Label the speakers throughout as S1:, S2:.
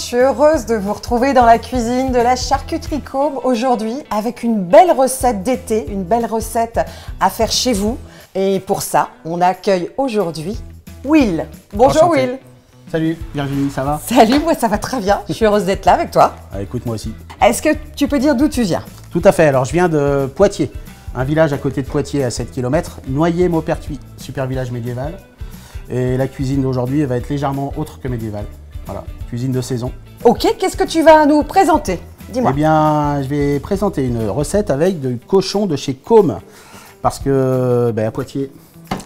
S1: suis heureuse de vous retrouver dans la cuisine de la charcuterie Côme aujourd'hui avec une belle recette d'été, une belle recette à faire chez vous. Et pour ça, on accueille aujourd'hui Will. Bonjour
S2: Enchanté.
S1: Will.
S2: Salut Virginie, ça va?
S1: Salut, moi ça va très bien. Je suis heureuse d'être là avec toi.
S2: Écoute, moi aussi.
S1: Est-ce que tu peux dire d'où tu viens?
S2: Tout à fait, alors je viens de Poitiers, un village à côté de Poitiers à 7 km, Noyer-Maupertuis, super village médiéval. Et la cuisine d'aujourd'hui va être légèrement autre que médiévale. Voilà, cuisine de saison.
S1: Ok, qu'est-ce que tu vas nous présenter? Dis-moi.
S2: Eh bien, je vais présenter une recette avec du cochon de chez Côme. Parce que à Poitiers,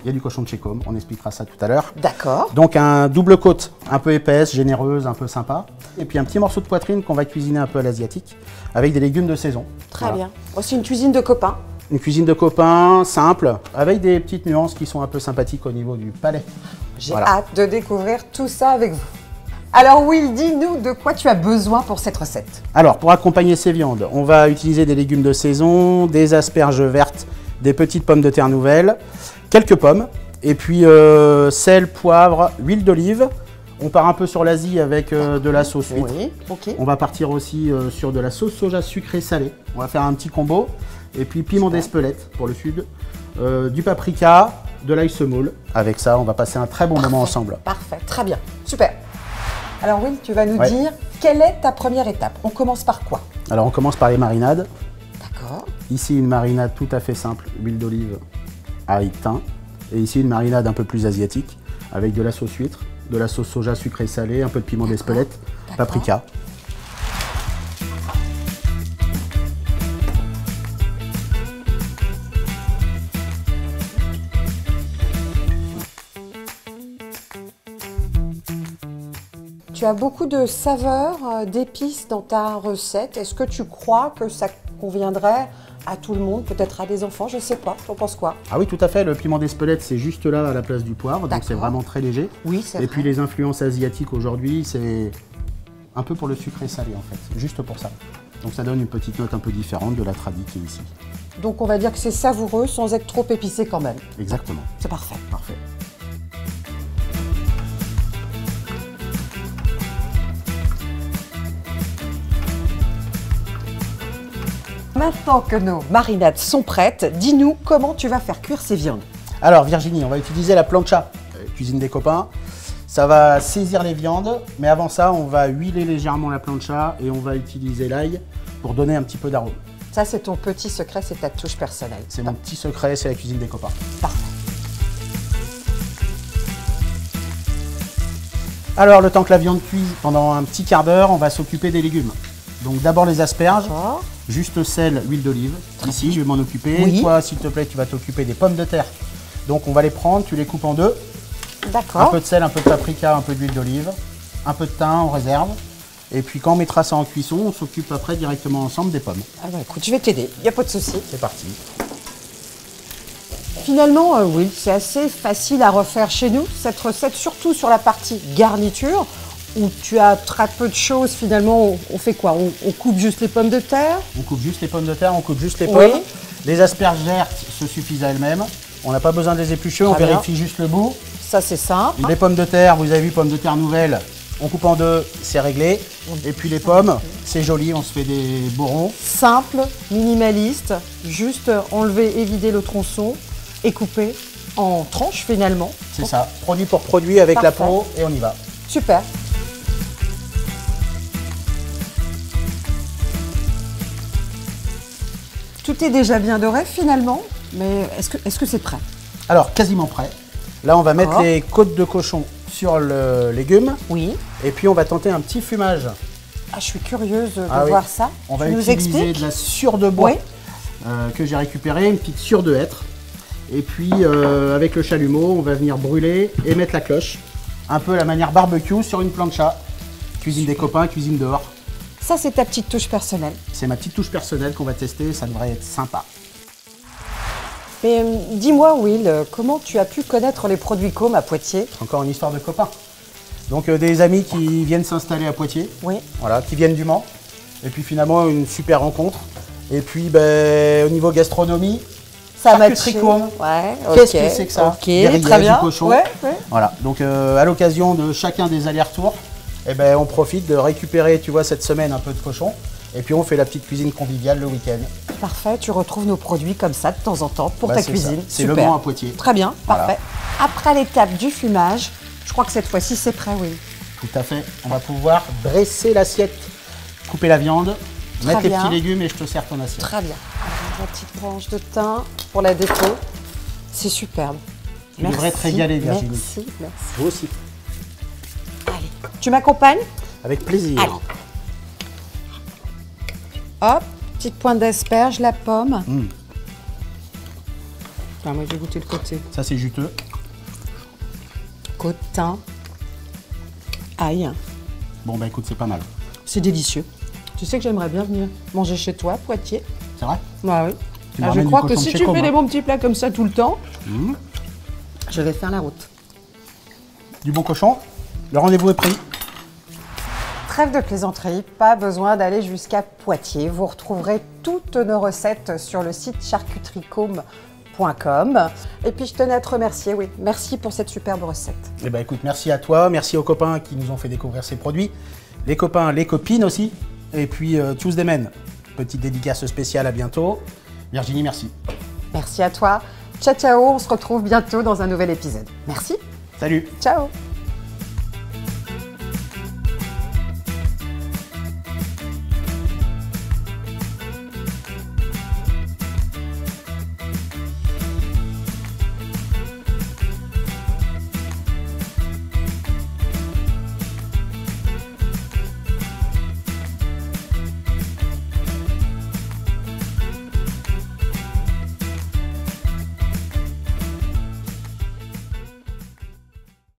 S2: il y a du cochon de chez Côme, on expliquera ça tout à l'heure.
S1: D'accord.
S2: Donc un double côte, un peu épaisse, généreuse, un peu sympa. Et puis un petit morceau de poitrine qu'on va cuisiner un peu à l'asiatique, avec des légumes de saison.
S1: Très
S2: Voilà.
S1: bien. Aussi une cuisine de copains.
S2: Une cuisine de copains, simple, avec des petites nuances qui sont un peu sympathiques au niveau du palais.
S1: J'ai
S2: Voilà.
S1: hâte de découvrir tout ça avec vous. Alors Will, dis-nous de quoi tu as besoin pour cette recette.
S2: Alors, pour accompagner ces viandes, on va utiliser des légumes de saison, des asperges vertes, des petites pommes de terre nouvelles, quelques pommes, et puis sel, poivre, huile d'olive. On part un peu sur l'Asie avec de la sauce huître.
S1: Oui, ok.
S2: On va partir aussi sur de la sauce soja sucrée salée. On va faire un petit combo. Et puis piment d'Espelette pour le sud, du paprika, de l'ail semoule. Avec ça, on va passer un très bon moment ensemble.
S1: Parfait, très bien, super. Alors Will, tu vas nous
S2: Ouais.
S1: dire quelle est ta première étape. On commence par quoi?
S2: Alors on commence par les marinades.
S1: D'accord.
S2: Ici une marinade tout à fait simple, huile d'olive, ail, thym. Et ici une marinade un peu plus asiatique, avec de la sauce huître, de la sauce soja sucrée salée, un peu de piment d'Espelette, paprika.
S1: Tu as beaucoup de saveurs, d'épices dans ta recette. Est-ce que tu crois que ça conviendrait à tout le monde, peut-être à des enfants, je ne sais pas. Tu en penses quoi?
S2: Ah oui, tout à fait, le piment d'Espelette c'est juste là à la place du poivre, donc
S1: D'accord.
S2: c'est vraiment très léger.
S1: Oui, c'est
S2: Et
S1: vrai.
S2: puis les influences asiatiques aujourd'hui, c'est un peu pour le sucré salé en fait, juste pour ça. Donc ça donne une petite note un peu différente de la tradie qui est ici.
S1: Donc on va dire que c'est savoureux sans être trop épicé quand même.
S2: Exactement,
S1: C'est parfait.
S2: parfait.
S1: Maintenant que nos marinades sont prêtes, dis-nous comment tu vas faire cuire ces viandes.
S2: Alors Virginie, on va utiliser la plancha, cuisine des copains. Ça va saisir les viandes, mais avant ça, on va huiler légèrement la plancha et on va utiliser l'ail pour donner un petit peu d'arôme.
S1: Ça, c'est ton petit secret, c'est ta touche personnelle.
S2: C'est mon petit secret, c'est la cuisine des copains.
S1: Parfait.
S2: Alors, le temps que la viande cuise, pendant un petit quart d'heure, on va s'occuper des légumes. Donc d'abord les asperges,
S1: D'accord.
S2: juste sel, huile d'olive. Ici, je vais m'en occuper.
S1: Oui.
S2: Toi, s'il te plaît, tu vas t'occuper des pommes de terre. Donc on va les prendre, tu les coupes en deux. Un
S1: D'accord.
S2: peu de sel, un peu de paprika, un peu d'huile d'olive, un peu de thym, on réserve. Et puis quand on mettra ça en cuisson, on s'occupe après directement ensemble des pommes.
S1: Ah bah écoute, je vais t'aider, il n'y a pas de souci.
S2: C'est parti.
S1: Finalement, oui, c'est assez facile à refaire chez nous, cette recette, surtout sur la partie garniture, où tu as très peu de choses finalement. On fait quoi? On coupe juste les pommes de terre?
S2: On coupe juste les pommes de terre, on coupe juste les
S1: Oui.
S2: pommes. Les asperges vertes se suffisent à elles-mêmes. On n'a pas besoin de les éplucher, on
S1: Très bien.
S2: vérifie juste le bout.
S1: Ça, c'est simple.
S2: Les pommes de terre, vous avez vu, pommes de terre nouvelles, on coupe en deux, c'est réglé. Et puis les pommes, c'est joli, on se fait des bourrons.
S1: Simple, minimaliste, juste enlever et vider le tronçon et couper en tranches finalement.
S2: C'est ça, produit pour produit avec la
S1: Parfait.
S2: peau et on y va.
S1: Super. Tout est déjà bien doré finalement, mais est-ce que c'est prêt?
S2: Alors, quasiment prêt. Là, on va mettre
S1: D'accord.
S2: les côtes de cochon sur le légume.
S1: Oui.
S2: Et puis, on va tenter un petit fumage.
S1: Ah, je suis curieuse de
S2: Ah oui.
S1: voir ça.
S2: On va
S1: Tu nous
S2: utiliser
S1: expliques?
S2: de la sciure de bois
S1: Oui.
S2: que j'ai récupérée, une petite sciure de hêtre. Et puis, avec le chalumeau, on va venir brûler et mettre la cloche. Un peu à la manière barbecue sur une plancha. Cuisine des copains, cuisine dehors.
S1: Ça, c'est ta petite touche personnelle.
S2: C'est ma petite touche personnelle qu'on va tester, ça devrait être sympa.
S1: Mais dis-moi, Will, comment tu as pu connaître les produits Côme à Poitiers?
S2: Encore une histoire de copains. Donc des amis qui viennent s'installer à Poitiers,
S1: Oui.
S2: voilà, qui viennent du Mans. Et puis finalement une super rencontre. Et puis ben, au niveau gastronomie,
S1: Ça m'a
S2: charcuterie Côme.
S1: Ouais,
S2: Qu'est-ce que c'est que ça?
S1: Ok,
S2: Des rillettes,
S1: très bien.
S2: du cochon.
S1: Ouais, ouais.
S2: Voilà, donc à l'occasion de chacun des allers-retours, eh ben, on profite de récupérer, tu vois, cette semaine un peu de cochon. Et puis on fait la petite cuisine conviviale le week-end.
S1: Parfait, tu retrouves nos produits comme ça de temps en temps pour ta cuisine.
S2: C'est Le Mans à Poitiers.
S1: Très bien, parfait.
S2: Voilà.
S1: Après l'étape du fumage, je crois que cette fois-ci c'est prêt, oui.
S2: Tout à fait. On va pouvoir dresser l'assiette, couper la viande, mettre les petits légumes et je te sers ton assiette.
S1: Très bien. Alors, la petite branche de thym pour la déco. C'est superbe.
S2: Tu devrais te régaler, Virginie.
S1: Merci.
S2: Vous aussi.
S1: Allez, tu m'accompagnes?
S2: Avec plaisir.
S1: Allez. Hop, petite pointe d'asperge, la pomme. Ah, moi, je vais goûter le côté.
S2: Ça, c'est juteux.
S1: Côte thym. Aïe.
S2: Bon, bah écoute, c'est pas mal.
S1: C'est délicieux. Tu sais que j'aimerais bien venir manger chez toi, Poitiers.
S2: C'est vrai?
S1: Bah oui.
S2: Tu
S1: Je crois que si tu fais
S2: des
S1: des bons petits plats comme ça tout le temps, je vais faire la route.
S2: Du bon cochon. Le rendez-vous est pris.
S1: Trêve de plaisanterie, pas besoin d'aller jusqu'à Poitiers. Vous retrouverez toutes nos recettes sur le site charcuteriecombe.com. Et puis je tenais à te remercier, oui. Merci pour cette superbe recette.
S2: Eh ben écoute, merci à toi, merci aux copains qui nous ont fait découvrir ces produits. Les copains, les copines aussi. Et puis tous des men. Petite dédicace spéciale, à bientôt. Virginie, merci.
S1: Merci à toi. Ciao, ciao. On se retrouve bientôt dans un nouvel épisode. Merci.
S2: Salut.
S1: Ciao.